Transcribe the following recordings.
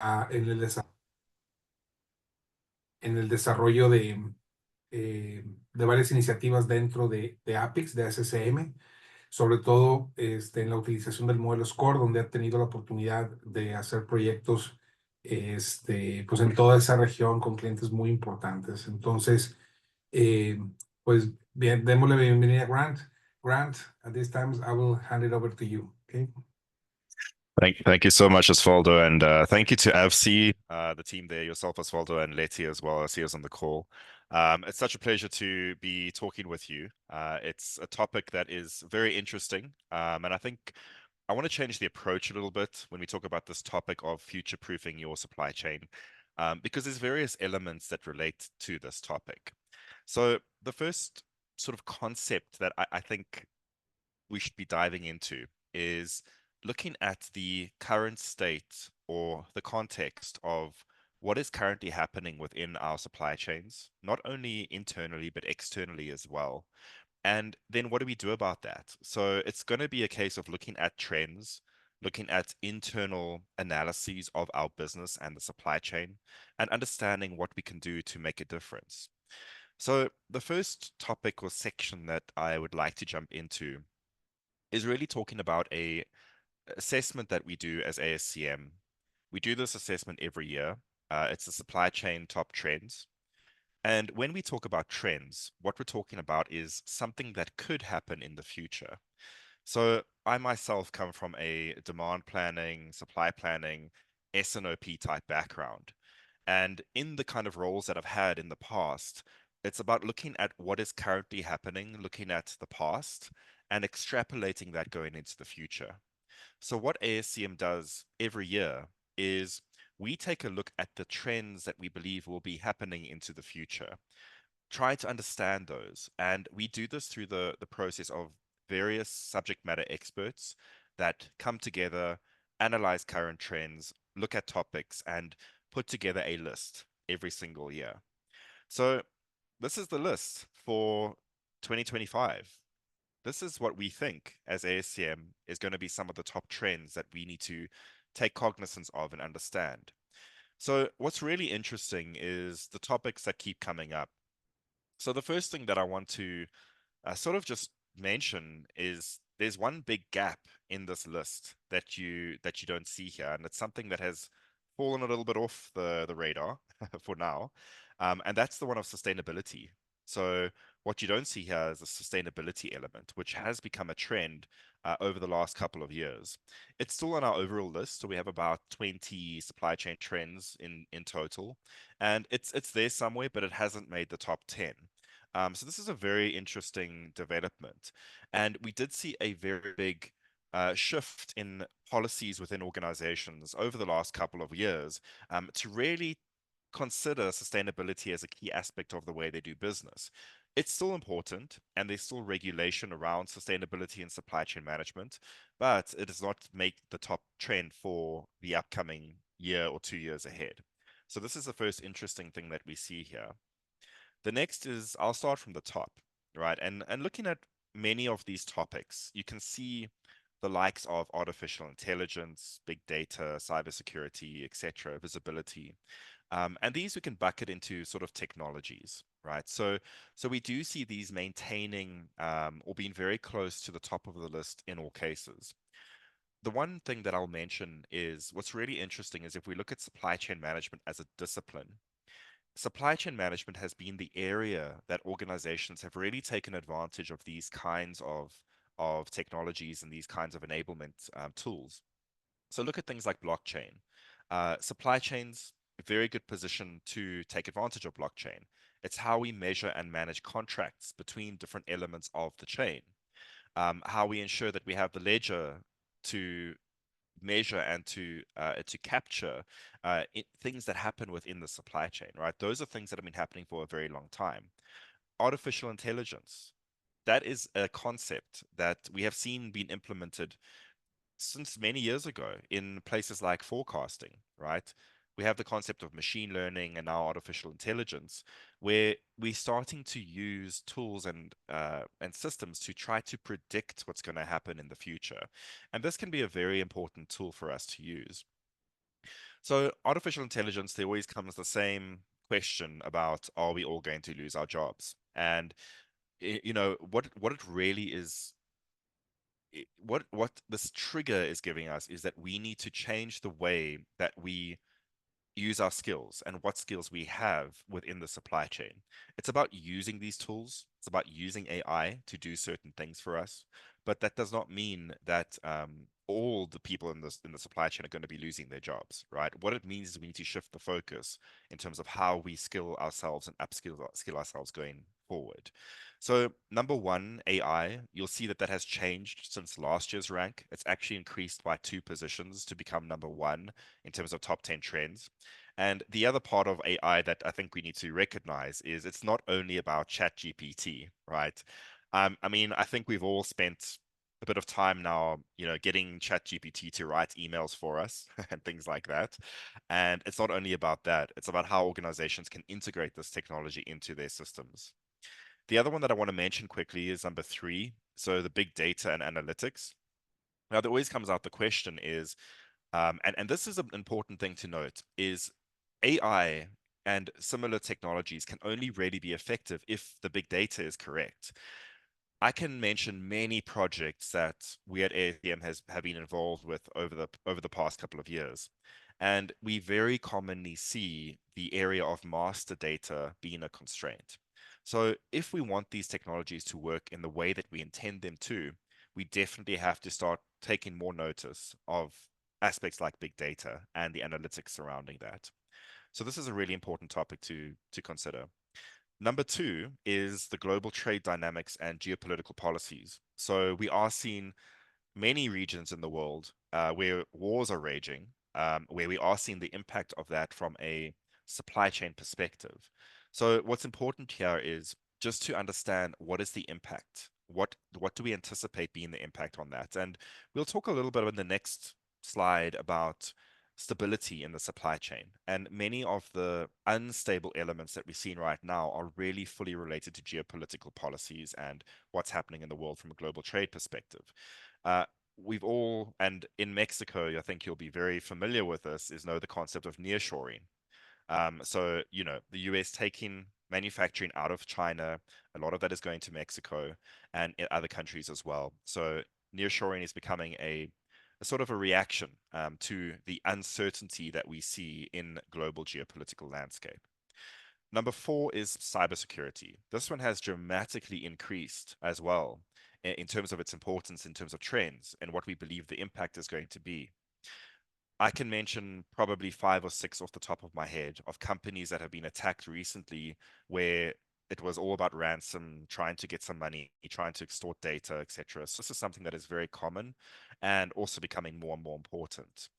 en el desarrollo de varias iniciativas dentro de APIX, de ASCM, sobre todo en la utilización del modelo SCORE, donde ha tenido la oportunidad de hacer proyectos pues en toda esa región con clientes muy importantes. Entonces, eh, pues bien, démosle bienvenida a Grant. Grant, at this time, I will hand it over to you. Okay. Thank you so much, Osvaldo, and thank you to AVC, the team there, yourself, Osvaldo, and Letty as well. I see us on the call. It's such a pleasure to be talking with you. It's a topic that is very interesting, and I think I want to change the approach a little bit when we talk about this topic of future-proofing your supply chain, because there's various elements that relate to this topic. So the first sort of concept that I think we should be diving into is looking at the current state or the context of what is currently happening within our supply chains, not only internally, but externally as well. And then what do we do about that? So it's going to be a case of looking at trends, looking at internal analyses of our business and the supply chain, and understanding what we can do to make a difference. So the first topic or section that I would like to jump into is really talking about a assessment that we do as ASCM. We do this assessment every year. It's the supply chain top trends. And when we talk about trends, what we're talking about is something that could happen in the future. So I myself come from a demand planning, supply planning, S&OP type background. And in the kind of roles that I've had in the past, it's about looking at what is currently happening, looking at the past, and extrapolating that going into the future. So what ASCM does every year is we take a look at the trends that we believe will be happening into the future, try to understand those. And we do this through the process of various subject matter experts that come together, analyze current trends, look at topics, and put together a list every single year. So this is the list for 2025. This is what we think as ASCM is going to be some of the top trends that we need to take cognizance of and understand. So what's really interesting is the topics that keep coming up. So the first thing that I want to sort of just mention is there's one big gap in this list that you don't see here, and it's something that has fallen a little bit off the radar for now, and that's the one of sustainability. So what you don't see here is a sustainability element, which has become a trend over the last couple of years. It's still on our overall list, so we have about 20 supply chain trends in total, and it's there somewhere, but it hasn't made the top 10. So this is a very interesting development. And we did see a very big shift in policies within organizations over the last couple of years to really consider sustainability as a key aspect of the way they do business. It's still important, and there's still regulation around sustainability and supply chain management, but it does not make the top trend for the upcoming year or 2 years ahead. So this is the first interesting thing that we see here. The next is, I'll start from the top, right? And looking at many of these topics, you can see the likes of artificial intelligence, big data, cybersecurity, etc., visibility. And these we can bucket into sort of technologies, right? So we do see these maintaining or being very close to the top of the list in all cases. The one thing that I'll mention is what's really interesting is if we look at supply chain management as a discipline, supply chain management has been the area that organizations have really taken advantage of these kinds of technologies and these kinds of enablement tools. So look at things like blockchain. Supply chains, very good position to take advantage of blockchain. It's how we measure and manage contracts between different elements of the chain. How we ensure that we have the ledger to measure and to capture things that happen within the supply chain, right? Those are things that have been happening for a very long time. Artificial intelligence, that is a concept that we have seen being implemented since many years ago in places like forecasting, right? We have the concept of machine learning and now artificial intelligence, where we're starting to use tools and systems to try to predict what's going to happen in the future. And this can be a very important tool for us to use. So artificial intelligence, there always comes the same question about, are we all going to lose our jobs? And you know what it really is, what this trigger is giving us is that we need to change the way that we use our skills and what skills we have within the supply chain. It's about using these tools. It's about using AI to do certain things for us, but that does not mean that all the people in the supply chain are going to be losing their jobs, right? What it means is we need to shift the focus in terms of how we skill ourselves and skill ourselves going forward. So number one, AI, you'll see that that has changed since last year's rank. It's actually increased by 2 positions to become number one in terms of top 10 trends. And the other part of AI that I think we need to recognize is it's not only about ChatGPT, right? I mean, I think we've all spent a bit of time now, getting ChatGPT to write emails for us and things like that. And it's not only about that, it's about how organizations can integrate this technology into their systems. The other one that I want to mention quickly is number three. So the big data and analytics. Now, there always comes out the question is, and this is an important thing to note, is AI and similar technologies can only really be effective if the big data is correct. I can mention many projects that we at ASCM have been involved with over the past couple of years. And we very commonly see the area of master data being a constraint. So if we want these technologies to work in the way that we intend them to, we definitely have to start taking more notice of aspects like big data and the analytics surrounding that. So this is a really important topic to consider. Number two is the global trade dynamics and geopolitical policies. So we are seeing many regions in the world where wars are raging, where we are seeing the impact of that from a supply chain perspective. So what's important here is just to understand what is the impact. What do we anticipate being the impact on that? And we'll talk a little bit in the next slide about stability in the supply chain. And many of the unstable elements that we're seeing right now are really fully related to geopolitical policies and what's happening in the world from a global trade perspective. Uh, we've all, and in Mexico, I think you'll be very familiar with this, is know the concept of nearshoring. So, the US taking manufacturing out of China, a lot of that is going to Mexico and in other countries as well. So nearshoring is becoming a sort of a reaction to the uncertainty that we see in global geopolitical landscape. Number four is cybersecurity. This one has dramatically increased as well in terms of its importance, in terms of trends, and what we believe the impact is going to be. I can mention probably five or six off the top of my head of companies that have been attacked recently where it was all about ransom, trying to get some money, trying to extort data, etc. So this is something that is very common and also becoming more and more important.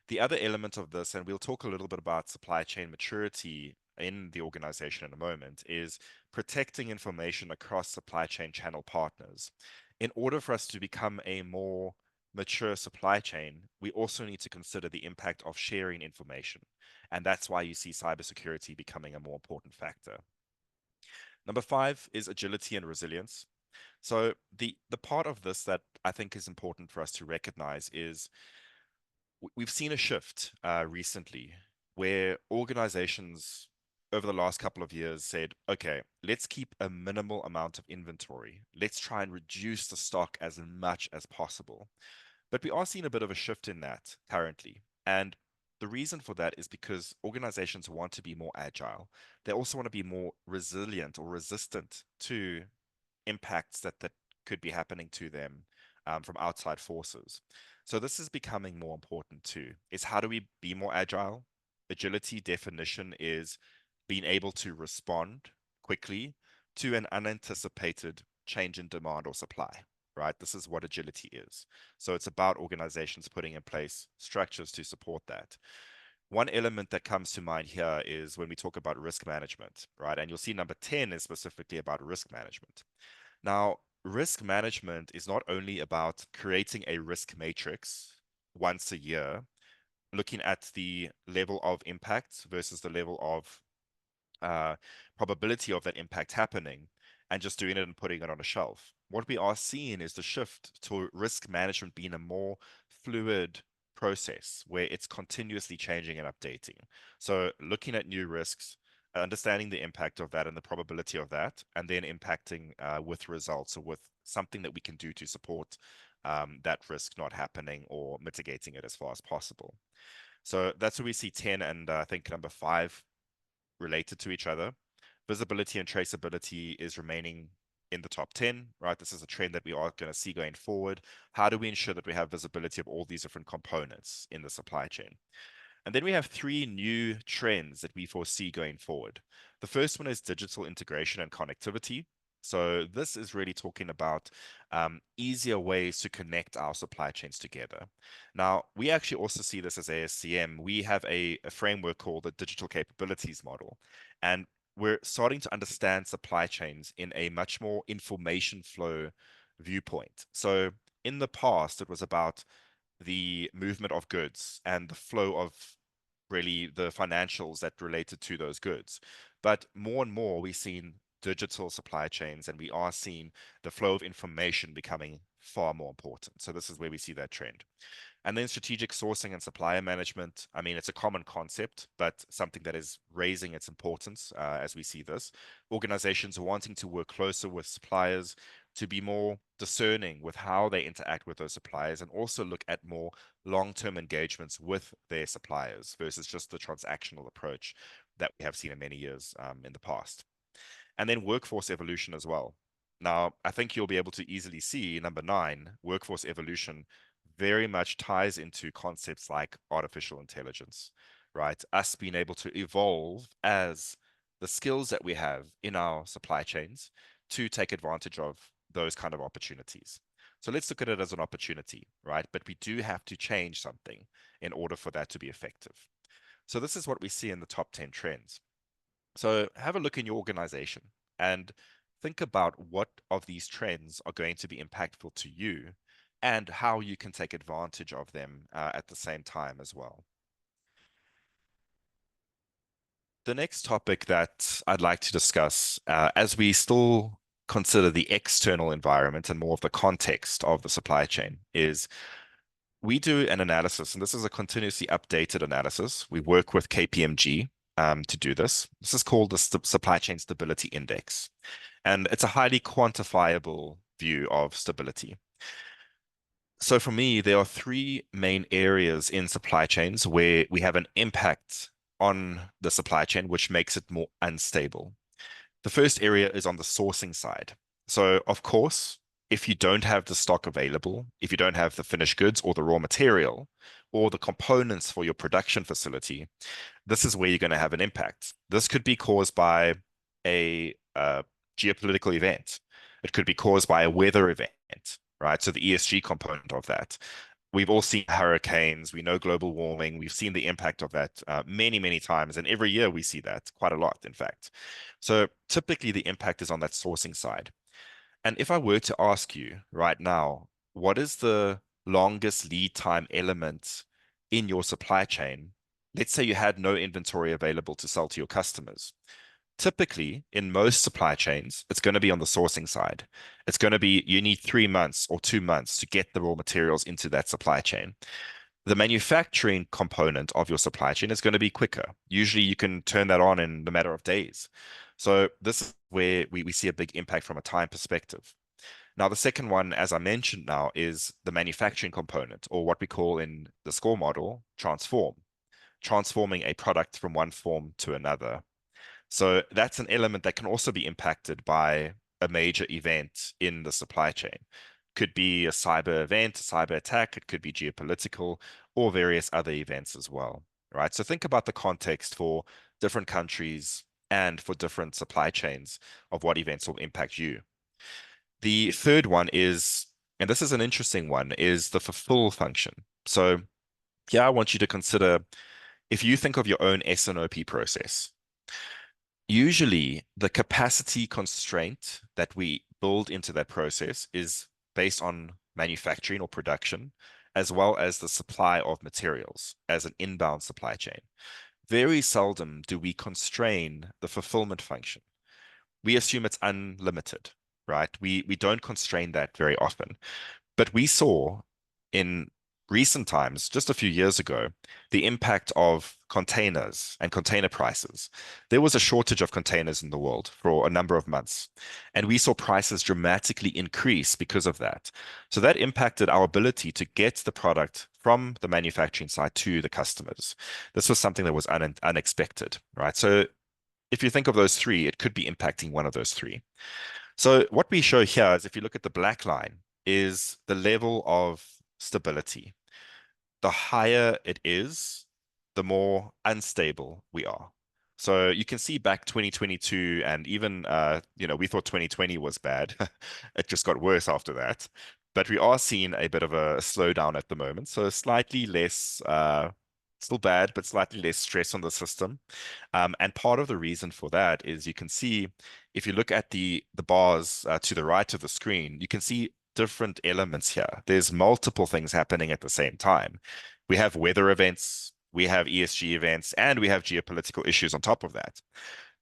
The other element of this, and we'll talk a little bit about supply chain maturity in the organization in a moment, is protecting information across supply chain channel partners. In order for us to become a more mature supply chain, we also need to consider the impact of sharing information. And that's why you see cybersecurity becoming a more important factor. Number five is agility and resilience. So the part of this that I think is important for us to recognize is we've seen a shift recently where organizations over the last couple of years said, okay, let's keep a minimal amount of inventory. Let's try and reduce the stock as much as possible. But we are seeing a bit of a shift in that currently. And the reason for that is because organizations want to be more agile. They also want to be more resilient or resistant to impacts that could be happening to them from outside forces. So this is becoming more important too. Is how do we be more agile? Agility definition is being able to respond quickly to an unanticipated change in demand or supply, right? This is what agility is. So it's about organizations putting in place structures to support that. One element that comes to mind here is when we talk about risk management, right? And you'll see number 10 is specifically about risk management. Now, risk management is not only about creating a risk matrix once a year, looking at the level of impact versus the level of probability of that impact happening, and just doing it and putting it on a shelf. What we are seeing is the shift to risk management being a more fluid process where it's continuously changing and updating. So looking at new risks, understanding the impact of that and the probability of that, and then impacting with results or with something that we can do to support that risk not happening or mitigating it as far as possible. So that's where we see 10 and I think number 5 related to each other. Visibility and traceability is remaining in the top 10, right? This is a trend that we are going to see going forward. How do we ensure that we have visibility of all these different components in the supply chain? And then we have 3 new trends that we foresee going forward. The first one is digital integration and connectivity. So this is really talking about easier ways to connect our supply chains together. Now, we actually also see this as ASCM. We have a framework called the digital capabilities model, and we're starting to understand supply chains in a much more information flow viewpoint. So in the past, it was about the movement of goods and the flow of really the financials that related to those goods. But more and more, we've seen digital supply chains and we are seeing the flow of information becoming far more important. So this is where we see that trend. And then strategic sourcing and supplier management. I mean, it's a common concept, but something that is raising its importance as we see this. Organizations are wanting to work closer with suppliers to be more discerning with how they interact with those suppliers and also look at more long-term engagements with their suppliers versus just the transactional approach that we have seen in many years in the past. And then workforce evolution as well. Now, I think you'll be able to easily see number 9, workforce evolution very much ties into concepts like artificial intelligence, right? Us being able to evolve as the skills that we have in our supply chains to take advantage of those kind of opportunities. So let's look at it as an opportunity, right? But we do have to change something in order for that to be effective. So this is what we see in the top 10 trends. So have a look in your organization and think about what of these trends are going to be impactful to you and how you can take advantage of them at the same time as well. The next topic that I'd like to discuss, as we still consider the external environment and more of the context of the supply chain, is we do an analysis, and this is a continuously updated analysis. We work with KPMG to do this. This is called the Supply Chain Stability Index, and it's a highly quantifiable view of stability. So for me, there are 3 main areas in supply chains where we have an impact on the supply chain, which makes it more unstable. The first area is on the sourcing side. So, of course, if you don't have the stock available, if you don't have the finished goods or the raw material or the components for your production facility, this is where you're going to have an impact. This could be caused by a geopolitical event. It could be caused by a weather event, right? So the ESG component of that. We've all seen hurricanes. We know global warming. We've seen the impact of that many, many times. And every year we see that quite a lot, in fact. So typically the impact is on that sourcing side. And if I were to ask you right now, what is the longest lead time element in your supply chain? Let's say you had no inventory available to sell to your customers. Typically, in most supply chains, it's going to be on the sourcing side. It's going to be you need 3 months or 2 months to get the raw materials into that supply chain. The manufacturing component of your supply chain is going to be quicker. Usually, you can turn that on in the matter of days. So this is where we see a big impact from a time perspective. Now, the second one, as I mentioned now, is the manufacturing component, or what we call in the SCORE model, transforming a product from one form to another. So that's an element that can also be impacted by a major event in the supply chain. Could be a cyber event, a cyber attack, it could be geopolitical, or various other events as well, right? So think about the context for different countries and for different supply chains of what events will impact you. The third one is, and this is an interesting one, is the fulfill function. So here I want you to consider if you think of your own S&OP process. Usually, the capacity constraint that we build into that process is based on manufacturing or production, as well as the supply of materials as an inbound supply chain. Very seldom do we constrain the fulfillment function. We assume it's unlimited, right? We don't constrain that very often. But we saw in recent times, just a few years ago, the impact of containers and container prices. There was a shortage of containers in the world for a number of months, and we saw prices dramatically increase because of that. So that impacted our ability to get the product from the manufacturing side to the customers. This was something that was unexpected, right? So if you think of those three, it could be impacting one of those three. So what we show here is if you look at the black line, is the level of stability. The higher it is, the more unstable we are. So you can see back 2022 and even we thought 2020 was bad. It just got worse after that. But we are seeing a bit of a slowdown at the moment. So slightly less still bad, but slightly less stress on the system. And part of the reason for that is you can see if you look at the bars to the right of the screen, you can see different elements here. There's multiple things happening at the same time. We have weather events, we have ESG events, and we have geopolitical issues on top of that.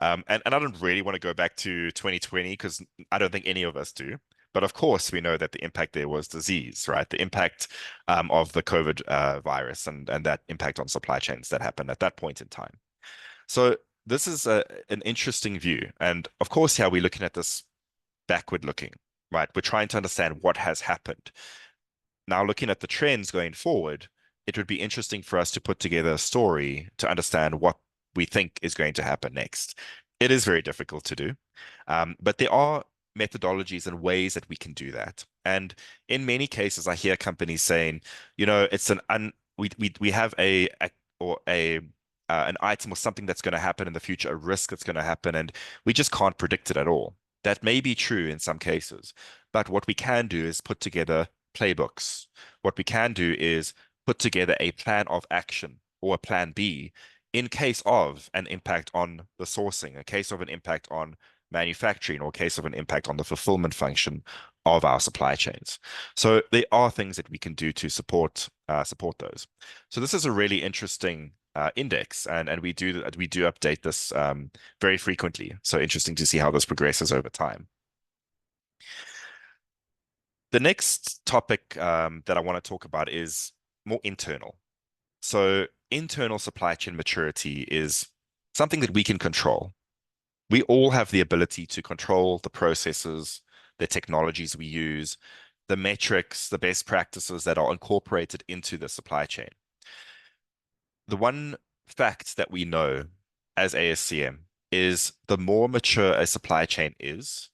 And I don't really want to go back to 2020 because I don't think any of us do. But of course, we know that the impact there was disease, right? The impact of the COVID virus and that impact on supply chains that happened at that point in time. So this is an interesting view. And of course, how we're looking at this backward looking, right? We're trying to understand what has happened. Now, looking at the trends going forward, it would be interesting for us to put together a story to understand what we think is going to happen next. It is very difficult to do, but there are methodologies and ways that we can do that. And in many cases, I hear companies saying, it's we have an item or something that's going to happen in the future, a risk that's going to happen, and we just can't predict it at all. That may be true in some cases, but what we can do is put together playbooks. What we can do is put together a plan of action or a plan B in case of an impact on the sourcing, a case of an impact on manufacturing, or a case of an impact on the fulfillment function of our supply chains. So there are things that we can do to support those. So this is a really interesting index, and we do update this very frequently. So interesting to see how this progresses over time. The next topic that I want to talk about is more internal. So internal supply chain maturity is something that we can control. We all have the ability to control the processes, the technologies we use, the metrics, the best practices that are incorporated into the supply chain. The one fact that we know as ASCM is the more mature a supply chain is,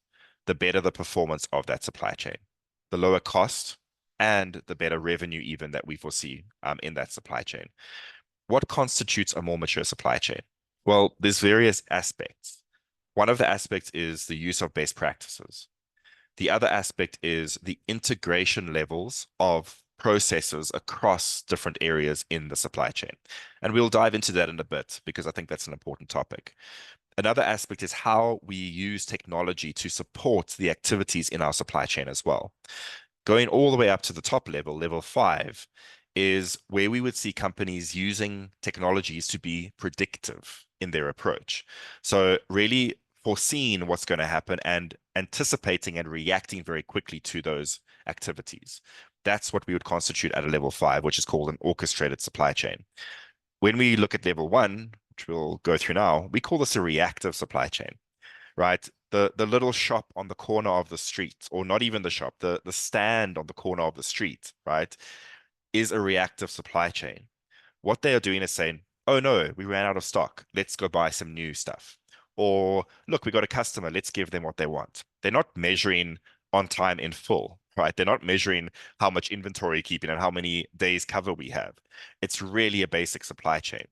the better the performance of that supply chain, the lower cost, and the better revenue even that we foresee in that supply chain. What constitutes a more mature supply chain? Well, there's various aspects. One of the aspects is the use of best practices. The other aspect is the integration levels of processes across different areas in the supply chain. And we'll dive into that in a bit because I think that's an important topic. Another aspect is how we use technology to support the activities in our supply chain as well. Going all the way up to the top level, level 5, is where we would see companies using technologies to be predictive in their approach. So really foreseeing what's going to happen and anticipating and reacting very quickly to those activities. That's what we would constitute at a level 5, which is called an orchestrated supply chain. When we look at level 1, which we'll go through now, we call this a reactive supply chain, right? The little shop on the corner of the street, or not even the shop, the stand on the corner of the street, right, is a reactive supply chain. What they are doing is saying, oh no, we ran out of stock. Let's go buy some new stuff. Or look, we got a customer. Let's give them what they want. They're not measuring on time in full, right? They're not measuring how much inventory keeping and how many days cover we have. It's really a basic supply chain.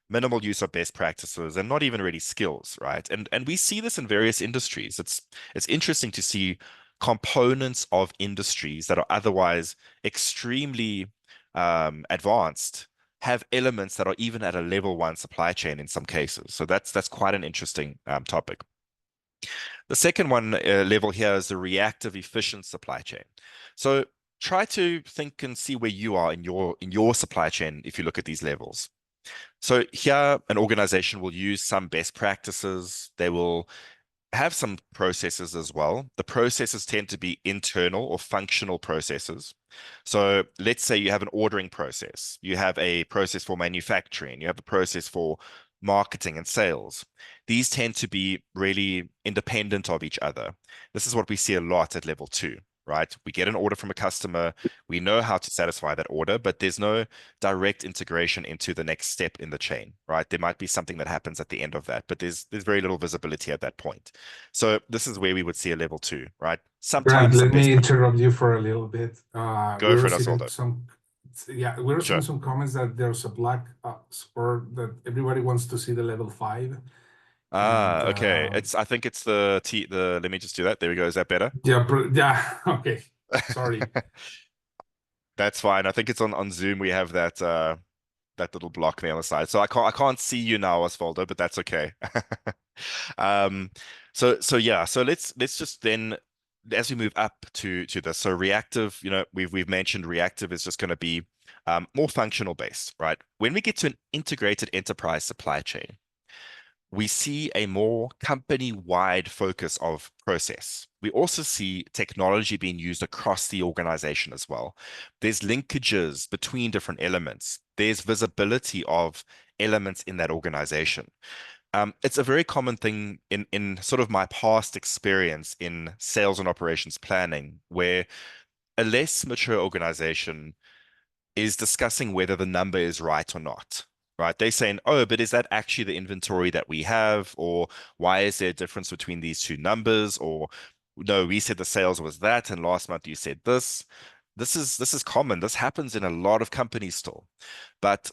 Minimal use of best practices and not even really skills, right? And we see this in various industries. It's interesting to see components of industries that are otherwise extremely advanced have elements that are even at a level 1 supply chain in some cases. So that's quite an interesting topic. The second one level here is the reactive efficient supply chain. So try to think and see where you are in your supply chain if you look at these levels. So here, an organization will use some best practices. They will have some processes as well. The processes tend to be internal or functional processes. So let's say you have an ordering process, you have a process for manufacturing, you have a process for marketing and sales. These tend to be really independent of each other. This is what we see a lot at level two, right? We get an order from a customer, we know how to satisfy that order, but there's no direct integration into the next step in the chain, right? There might be something that happens at the end of that, but there's very little visibility at that point. So this is where we would see a level two, right? Grant, Sometimes the let best me interrupt you for a little bit. go for it, Osvaldo. We're receiving Sure. some comments that there's a black spur that everybody wants to see the level 5. And Okay. I think it's let me just do that. There we go. Is that better? yeah, okay. Sorry. That's fine. I think it's on Zoom we have that little block there on the side. So I can't see you now, Osvaldo, but that's okay. Um, so yeah, so let's just then as we move up to this. So reactive, we've mentioned reactive is just going to be more functional based, right? When we get to an integrated enterprise supply chain, we see a more company-wide focus of process. We also see technology being used across the organization as well. There's linkages between different elements. There's visibility of elements in that organization. It's a very common thing in sort of my past experience in sales and operations planning, where a less mature organization is discussing whether the number is right or not. Right? They're saying, oh, but is that actually the inventory that we have? Or why is there a difference between these two numbers? Or no, we said the sales was that, and last month you said this. This is common. This happens in a lot of companies still. But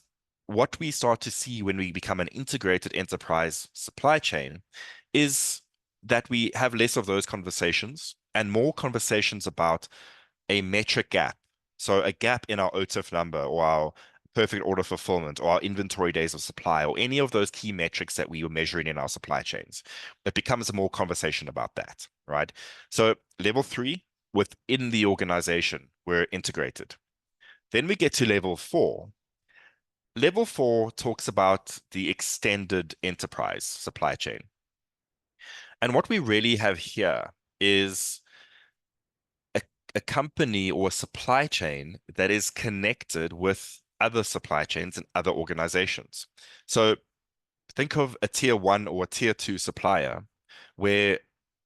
what we start to see when we become an integrated enterprise supply chain is that we have less of those conversations and more conversations about a metric gap. So a gap in our OTIF number or our perfect order fulfillment or our inventory days of supply or any of those key metrics that we were measuring in our supply chains. It becomes a more conversation about that, right? So level three, within the organization, we're integrated. Then we get to level four. Level four talks about the extended enterprise supply chain. And what we really have here is a, a company or a supply chain that is connected with other supply chains and other organizations. So think of a tier one or a tier two supplier where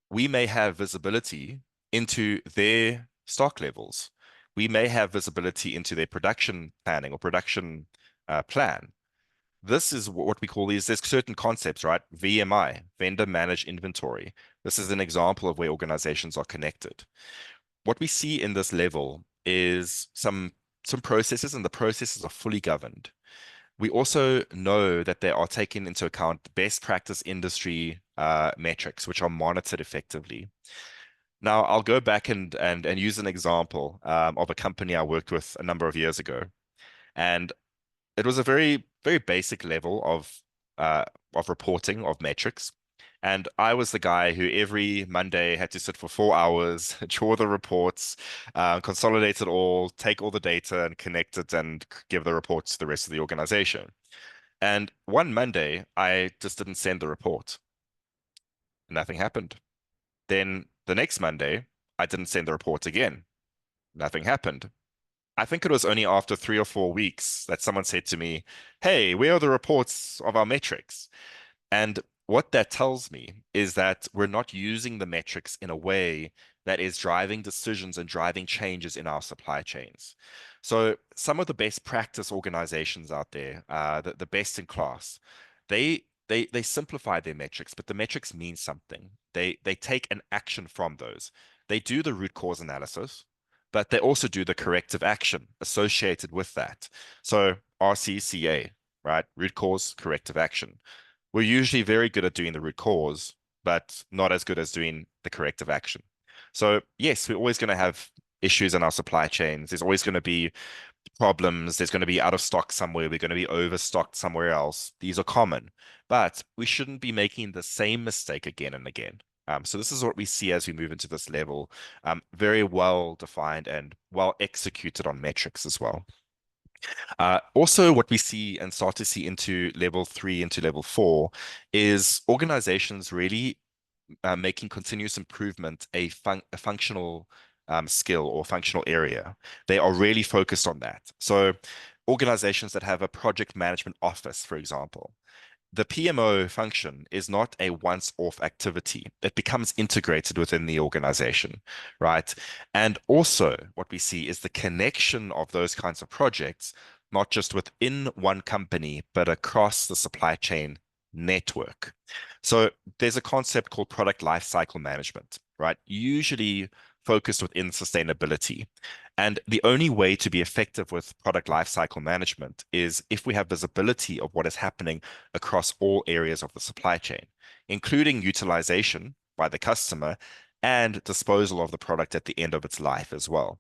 we may have visibility into their stock levels. We may have visibility into their production planning or production plan. This is what we call there's certain concepts, right? VMI, vendor managed inventory. This is an example of where organizations are connected. What we see in this level is some processes, and the processes are fully governed. We also know that they are taking into account best practice industry metrics, which are monitored effectively. Now, I'll go back and use an example of a company I worked with a number of years ago, and it was a very basic level uh, of reporting of metrics. And I was the guy who every Monday had to sit for 4 hours, draw the reports, consolidate it all, take all the data and connect it and give the reports to the rest of the organization. And one Monday, I just didn't send the report. Nothing happened. Then the next Monday, I didn't send the report again. Nothing happened. I think it was only after 3 or 4 weeks that someone said to me, "Hey, where are the reports of our metrics?" And what that tells me is that we're not using the metrics in a way that is driving decisions and driving changes in our supply chains. So some of the best practice organizations out there, the best in class, they simplify their metrics, but the metrics mean something. They take an action from those. They do the root cause analysis, but they also do the corrective action associated with that. So RCCA, right? Root cause, corrective action. We're usually very good at doing the root cause, but not as good as doing the corrective action. So yes, we're always going to have issues in our supply chains. There's always going to be problems. There's going to be out of stock somewhere. We're going to be overstocked somewhere else. These are common, but we shouldn't be making the same mistake again and again. So this is what we see as we move into this level, very well defined and well executed on metrics as well. Also, what we see and start to see into level three, into level four, is organizations really making continuous improvement a functional skill or functional area. They are really focused on that. So organizations that have a project management office, for example, the PMO function is not a once-off activity. It becomes integrated within the organization, right? And also what we see is the connection of those kinds of projects, not just within one company, but across the supply chain network. So there's a concept called product lifecycle management, right? Usually focused within sustainability. And the only way to be effective with product lifecycle management is if we have visibility of what is happening across all areas of the supply chain, including utilization by the customer and disposal of the product at the end of its life as well.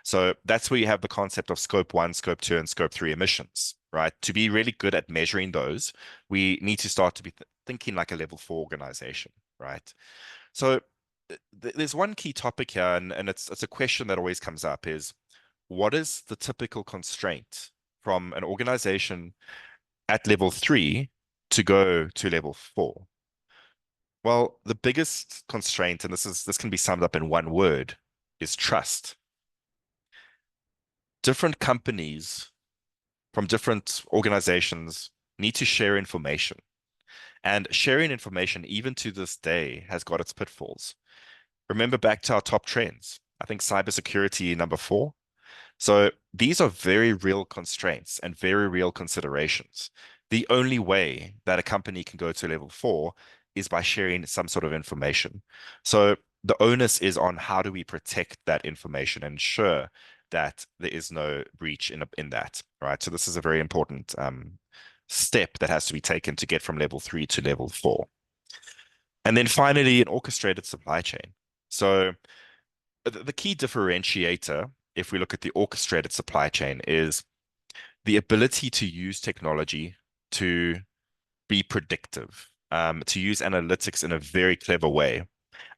So that's where you have the concept of scope 1, scope 2, and scope 3 emissions, right? To be really good at measuring those, we need to start to be thinking like a level 4 organization, right? So there's one key topic here, and it's a question that always comes up is what is the typical constraint from an organization at level 3 to go to level 4? Well, the biggest constraint, and this can be summed up in one word, is trust. Different companies from different organizations need to share information. And sharing information, even to this day, has got its pitfalls. Remember back to our top trends. I think cybersecurity number 4. So these are very real constraints and very real considerations. The only way that a company can go to level 4 is by sharing some sort of information. So the onus is on how do we protect that information and ensure that there is no breach in that, right? So this is a very important step that has to be taken to get from level 3 to level 4. And then finally, an orchestrated supply chain. So the key differentiator, if we look at the orchestrated supply chain, is the ability to use technology to be predictive, to use analytics in a very clever way,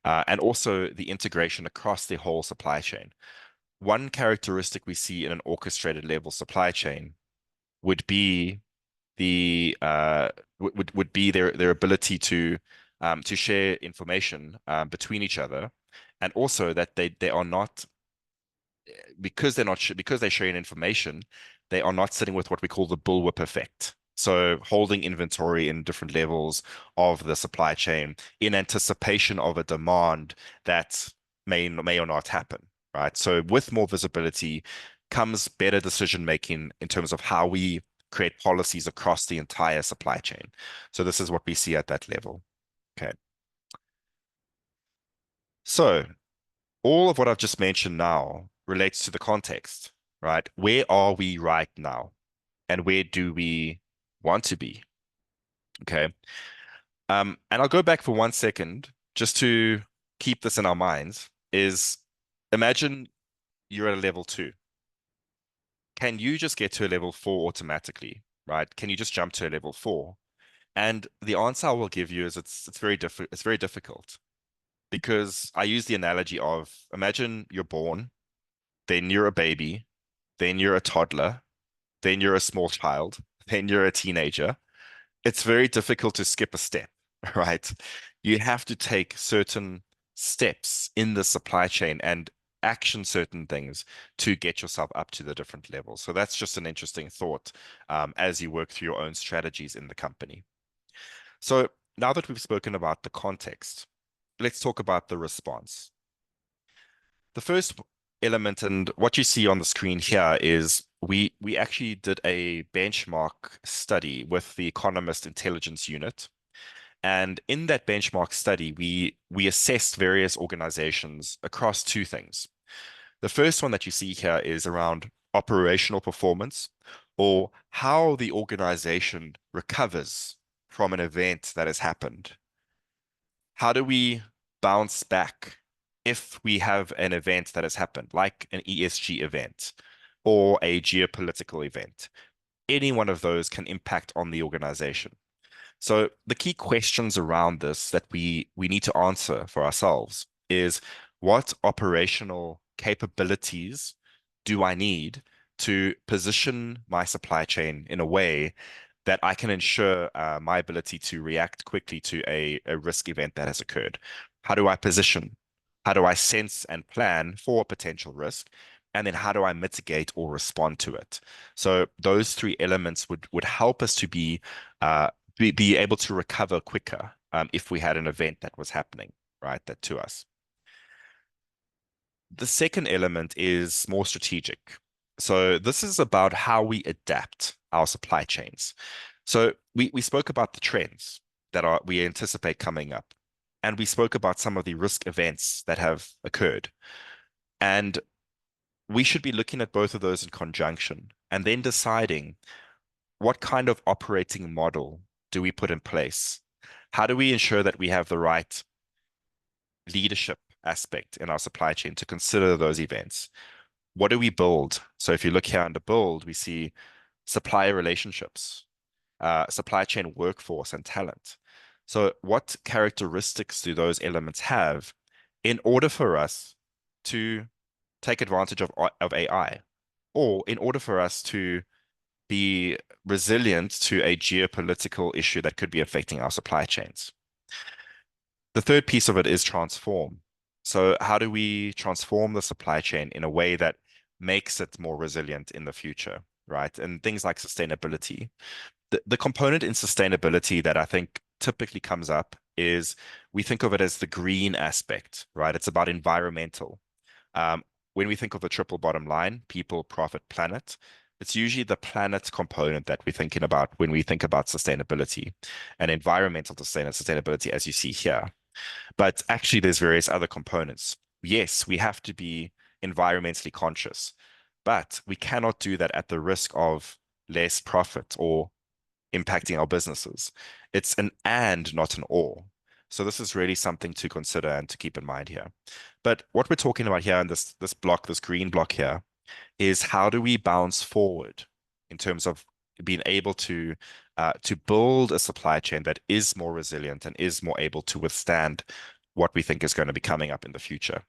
and also the integration across the whole supply chain. One characteristic we see in an orchestrated level supply chain would be would be their ability to share information between each other, and also that they are not, because they're sharing information, they are not sitting with what we call the bullwhip effect. So holding inventory in different levels of the supply chain in anticipation of a demand that may or not happen, right? So with more visibility comes better decision making in terms of how we create policies across the entire supply chain. So this is what we see at that level. Okay. So all of what I've just mentioned now relates to the context, right? Where are we right now? And where do we want to be? Okay. And I'll go back for 1 second just to keep this in our minds is imagine you're at a level 2. Can you just get to a level 4 automatically, right? Can you just jump to a level 4? And the answer I will give you is it's very difficult because I use the analogy of imagine you're born, then you're a baby, then you're a toddler, then you're a small child, then you're a teenager. It's very difficult to skip a step, right? You have to take certain steps in the supply chain and action certain things to get yourself up to the different levels. So that's just an interesting thought as you work through your own strategies in the company. So now that we've spoken about the context, let's talk about the response. The first element, and what you see on the screen here, is we actually did a benchmark study with the Economist Intelligence Unit. And in that benchmark study, we assessed various organizations across 2 things. The first one that you see here is around operational performance, or how the organization recovers from an event that has happened. How do we bounce back if we have an event that has happened, like an ESG event or a geopolitical event? Any one of those can impact on the organization. So the key questions around this that we need to answer for ourselves is what operational capabilities do I need to position my supply chain in a way that I can ensure my ability to react quickly to a risk event that has occurred? How do I position? How do I sense and plan for a potential risk? And then how do I mitigate or respond to it? So those three elements would help us to be able to recover quicker if we had an event that was happening, right, that to us. The second element is more strategic. So this is about how we adapt our supply chains. So we spoke about the trends that we anticipate coming up, and we spoke about some of the risk events that have occurred. And we should be looking at both of those in conjunction and then deciding what kind of operating model do we put in place? How do we ensure that we have the right leadership aspect in our supply chain to consider those events? What do we build? So if you look here under build, we see supplier relationships, supply chain workforce and talent. So what characteristics do those elements have in order for us to take advantage of AI, or in order for us to be resilient to a geopolitical issue that could be affecting our supply chains? The third piece of it is transform. So how do we transform the supply chain in a way that makes it more resilient in the future, right? And things like sustainability. The component in sustainability that I think typically comes up is we think of it as the green aspect, right? It's about environmental. When we think of the triple bottom line, people, profit, planet, it's usually the planet component that we're thinking about when we think about sustainability and environmental sustainability, as you see here. But actually, there's various other components. Yes, we have to be environmentally conscious, but we cannot do that at the risk of less profit or impacting our businesses. It's an and, not an or. So this is really something to consider and to keep in mind here. But what we're talking about here in this block, this green block here, is how do we bounce forward in terms of being able to build a supply chain that is more resilient and is more able to withstand what we think is going to be coming up in the future.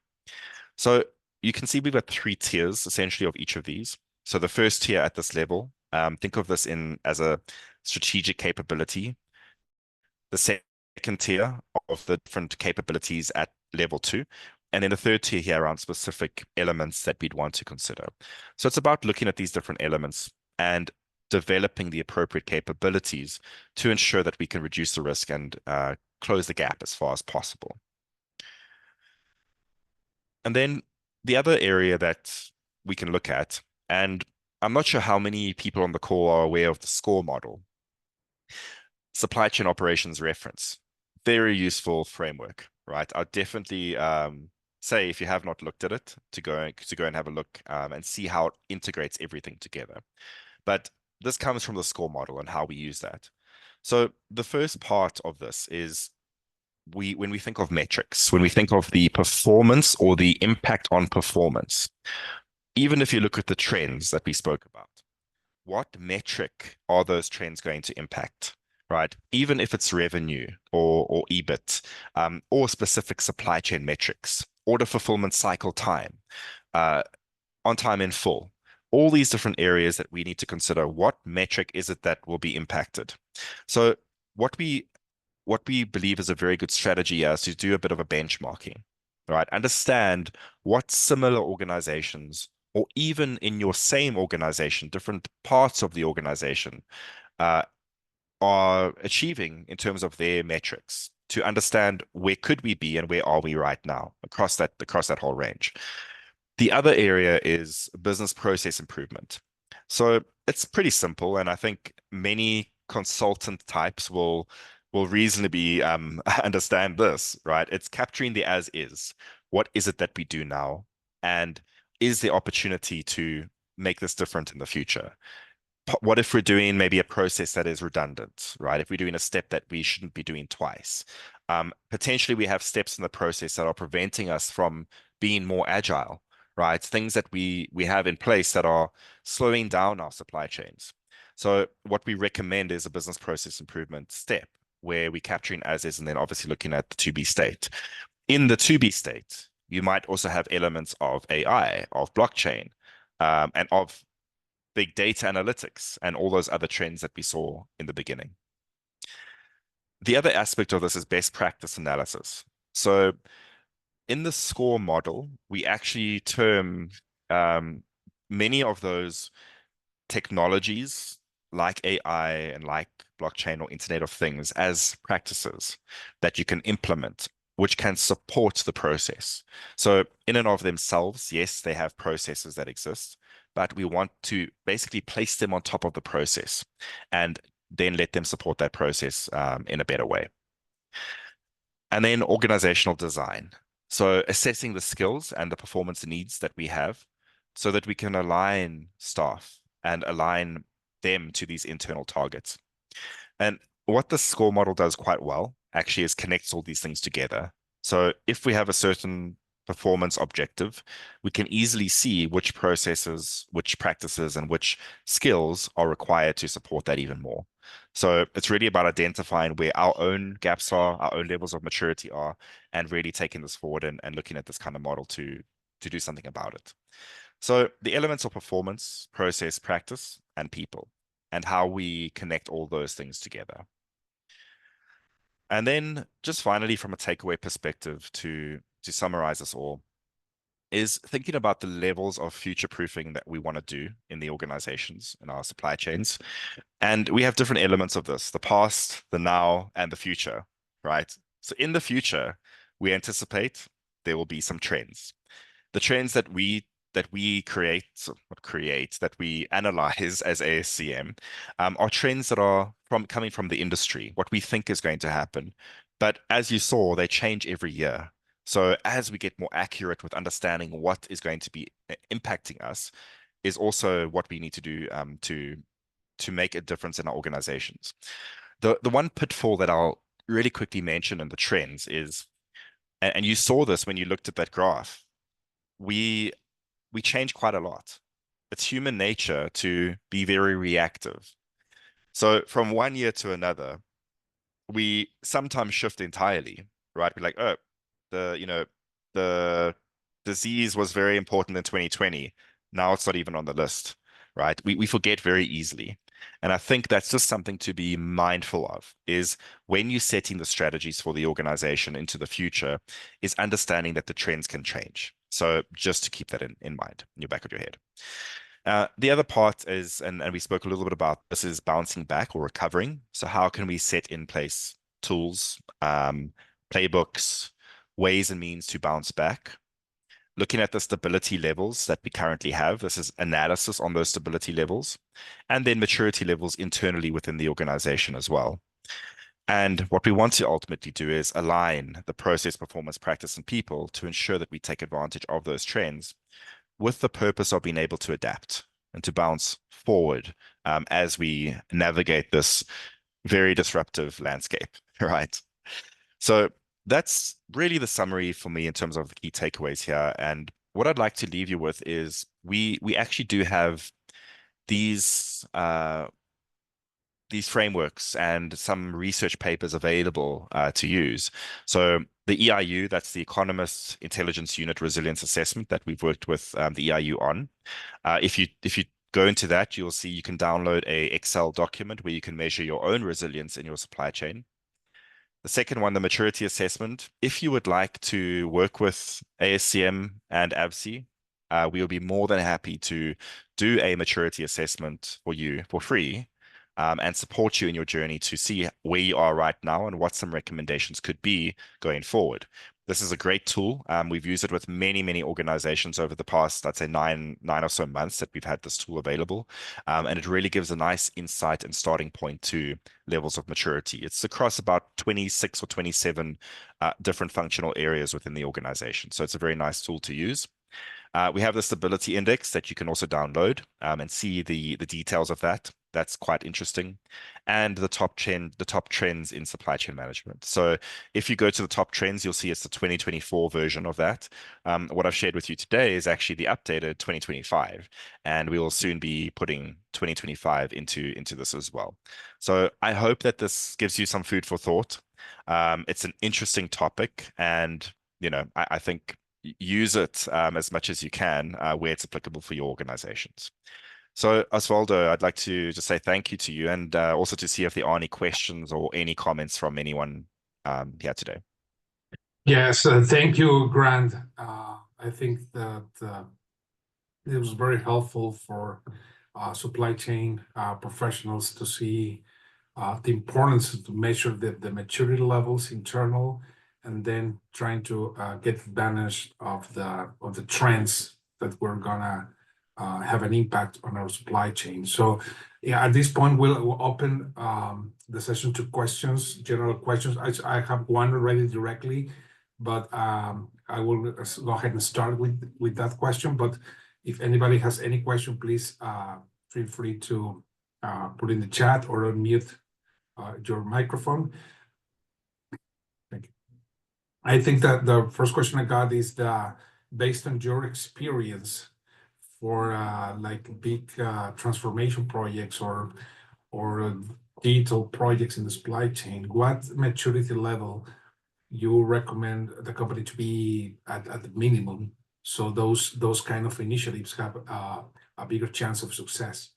So you can see we've got three tiers essentially of each of these. So the first tier at this level, think of this as a strategic capability. The second tier of the different capabilities at level 2, and then the third tier here around specific elements that we'd want to consider. So it's about looking at these different elements and developing the appropriate capabilities to ensure that we can reduce the risk and close the gap as far as possible. And then the other area that we can look at, and I'm not sure how many people on the call are aware of the SCORE model. Supply chain operations reference. Very useful framework, right? I'll definitely say if you have not looked at it, to go and have a look and see how it integrates everything together. But this comes from the SCORE model and how we use that. So the first part of this is when we think of metrics, when we think of the performance or the impact on performance, even if you look at the trends that we spoke about, what metric are those trends going to impact, right? Even if it's revenue or EBIT, or specific supply chain metrics, order fulfillment cycle time, on time in full, all these different areas that we need to consider. What metric is it that will be impacted? So what we believe is a very good strategy is to do a bit of a benchmarking, right? Understand what similar organizations, or even in your same organization, different parts of the organization, are achieving in terms of their metrics, to understand where could we be and where are we right now across that whole range. The other area is business process improvement. So it's pretty simple, and I think many consultant types will reasonably understand this, right? It's capturing the as is. What is it that we do now? And is there opportunity to make this different in the future? What if we're doing maybe a process that is redundant, right? If we're doing a step that we shouldn't be doing twice. Potentially we have steps in the process that are preventing us from being more agile, right? Things that we have in place that are slowing down our supply chains. So what we recommend is a business process improvement step where we're capturing as is and then obviously looking at the to-be state. In the to-be state, you might also have elements of AI, of blockchain, and of big data analytics, and all those other trends that we saw in the beginning. The other aspect of this is best practice analysis. So in the SCORE model, we actually term many of those technologies like AI and like blockchain or Internet of Things as practices that you can implement, which can support the process. So in and of themselves, yes, they have processes that exist, but we want to basically place them on top of the process and then let them support that process in a better way. And then organizational design. So assessing the skills and the performance needs that we have so that we can align staff and align them to these internal targets. And what the SCORE model does quite well actually is connects all these things together. So if we have a certain performance objective, we can easily see which processes, which practices, and which skills are required to support that even more. So it's really about identifying where our own gaps are, our own levels of maturity are, and really taking this forward and looking at this kind of model to do something about it. So the elements of performance, process, practice, and people, and how we connect all those things together. And then just finally, from a takeaway perspective, to summarize this all, is thinking about the levels of future proofing that we want to do in the organizations and our supply chains. And we have different elements of this, the past, the now, and the future, right? So in the future, we anticipate there will be some trends. The trends that we create, that we analyze as ASCM, are trends that are coming from the industry, what we think is going to happen. But as you saw, they change every year. So as we get more accurate with understanding what is going to be impacting us, is also what we need to do to make a difference in our organizations. The one pitfall that I'll really quickly mention in the trends is, and you saw this when you looked at that graph, we change quite a lot. It's human nature to be very reactive. So from one year to another, we sometimes shift entirely, right? We're like, oh, the disease was very important in 2020. Now it's not even on the list, right? We forget very easily. And I think that's just something to be mindful of, is when you're setting the strategies for the organization into the future, is understanding that the trends can change. So just to keep that in mind, in your back of your head. The other part is, and we spoke a little bit about this, is bouncing back or recovering. So how can we set in place tools, playbooks, ways and means to bounce back? Looking at the stability levels that we currently have, this is analysis on those stability levels, and then maturity levels internally within the organization as well. And what we want to ultimately do is align the process, performance, practice, and people to ensure that we take advantage of those trends with the purpose of being able to adapt and to bounce forward as we navigate this very disruptive landscape, right? So that's really the summary for me in terms of the key takeaways here. And what I'd like to leave you with is we actually do have these frameworks and some research papers available to use. So the EIU, that's the Economist Intelligence Unit Resilience Assessment that we've worked with the EIU on. If you go into that, you'll see you can download a Excel document where you can measure your own resilience in your supply chain. The second one, the maturity assessment. If you would like to work with ASCM and AVC, we will be more than happy to do a maturity assessment for you for free and support you in your journey to see where you are right now and what some recommendations could be going forward. This is a great tool. We've used it with many, many organizations over the past, I'd say nine or so months that we've had this tool available. And it really gives a nice insight and starting point to levels of maturity. It's across about 26 or 27 different functional areas within the organization. So it's a very nice tool to use. We have the stability index that you can also download and see the details of that. That's quite interesting. And the top trends in supply chain management. So if you go to the top trends, you'll see it's the 2024 version of that. What I've shared with you today is actually the updated 2025, and we will soon be putting 2025 into this as well. So I hope that this gives you some food for thought. It's an interesting topic, and I think use it as much as you can where it's applicable for your organizations. So, Osvaldo, I'd like to just say thank you to you and also to see if there are any questions or any comments from anyone here today. Yes, thank you, Grant. I think that it was very helpful for supply chain professionals to see the importance to measure the maturity levels internal, and then trying to get advantage of the trends that we're gonna have an impact on our supply chain. So yeah, at this point, we'll open the session to questions, general questions. I have one already directly, but I will go ahead and start with that question. But if anybody has any question, please feel free to put in the chat or unmute your microphone. Thank you. I think that the first question I got is based on your experience for like big transformation projects or digital projects in the supply chain, what maturity level you recommend the company to be at the minimum, so those kind of initiatives have a bigger chance of success?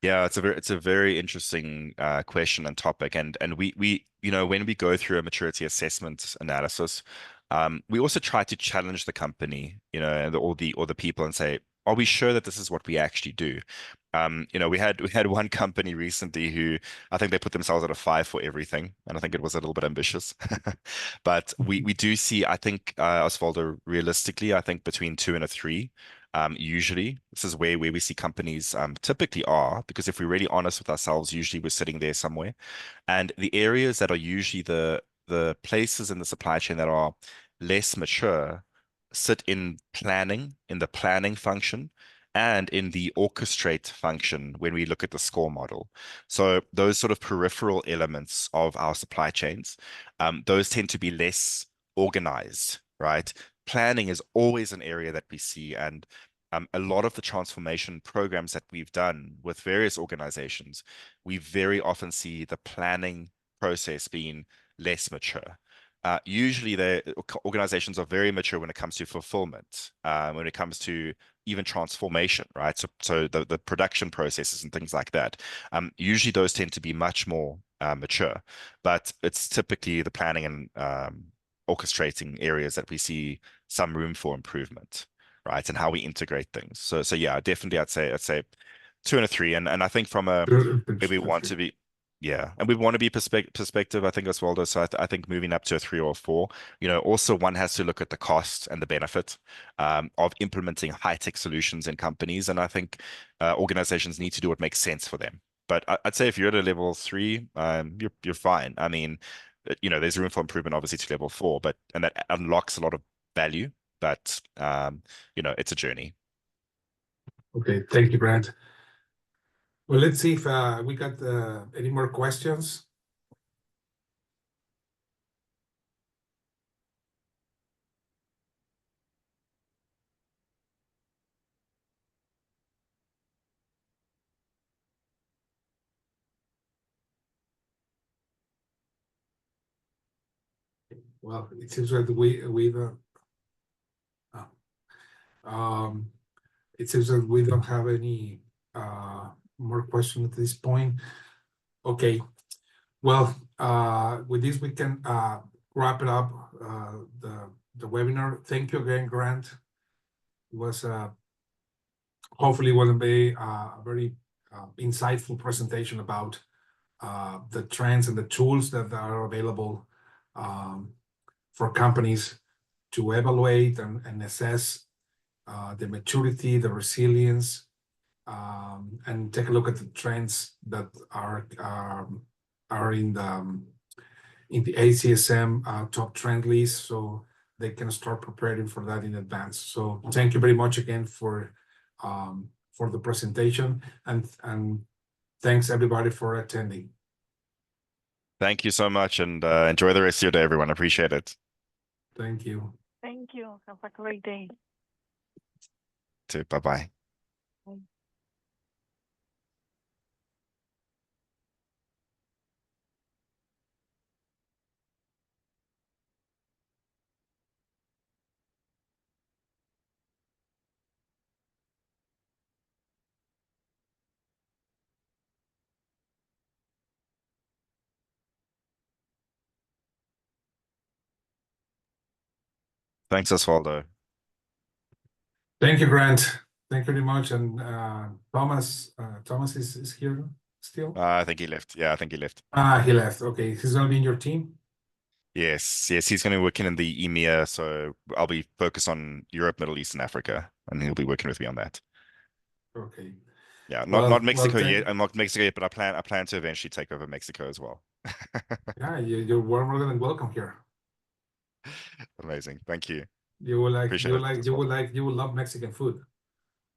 Yeah, it's a very interesting question and topic, and we when we go through a maturity assessment analysis, we also try to challenge the company, and or the people and say, are we sure that this is what we actually do? We had one company recently who I think they put themselves at a 5 for everything, and I think it was a little bit ambitious. But we do see, I think, Osvaldo, realistically, I think between 2 and a 3. Usually, this is where we see companies typically are, because if we're really honest with ourselves, usually we're sitting there somewhere. And the areas that are usually the places in the supply chain that are less mature sit in the planning function, and in the orchestrate function when we look at the score model. So those sort of peripheral elements of our supply chains, those tend to be less organized, right? Planning is always an area that we see, and a lot of the transformation programs that we've done with various organizations, we very often see the planning process being less mature. Usually, the organizations are very mature when it comes to fulfillment, when it comes to even transformation, right? So the production processes and things like that. Usually, those tend to be much more mature, but it's typically the planning and orchestrating areas that we see some room for improvement, right? And how we integrate things. So yeah, definitely, I'd say 2 and a 3, and I think from a where we want to be. Yeah, and we want to be perspective, I think, as well. So I think moving up to a 3 or 4, also one has to look at the cost and the benefit of implementing high-tech solutions in companies. And I think organizations need to do what makes sense for them. But I'd say if you're at a level 3, you're fine. I mean, there's room for improvement, obviously, to level 4, and that unlocks a lot of value. But it's a journey. Okay, thank you, Grant. Well, let's see if we got any more questions. Well, it seems that it seems that we don't have any more questions at this point. Okay. Well, with this, we can wrap it up, the webinar. Thank you again, Grant. It was hopefully will be a very insightful presentation about the trends and the tools that are available for companies to evaluate and assess the maturity, the resilience, and take a look at the trends that are in the ASCM top trend list, so they can start preparing for that in advance. So thank you very much again for the presentation, and thanks everybody for attending. Thank you so much, and enjoy the rest of your day, everyone. Appreciate it. Thank you. Thank you. Have a great day. Bye-bye. Bye. Thanks, Osvaldo. Thank you, Grant. Thank you very much. And Thomas is here still? I think he left. Yeah, I think he left. He left. Okay, he's gonna be in your team. Yes, he's going to be working in the EMEA, so I'll be focused on Europe, Middle East, and Africa, and he'll be working with me on that. Okay. Yeah, Well, not Mexico well, yet. I'm not Mexico yet, but I plan to eventually take over Mexico as well. Yeah, you're more than welcome here. Amazing, thank you. You will like, Appreciate you it will like, as you well. will like, you will love Mexican food.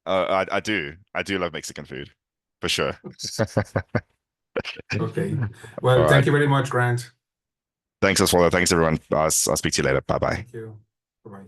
I do love Mexican food, for sure. Okay. All Well, right. thank you very much, Grant. Thanks, Osvaldo. Thanks, everyone. I'll speak to you later. Bye bye. Thank you. Bye-bye.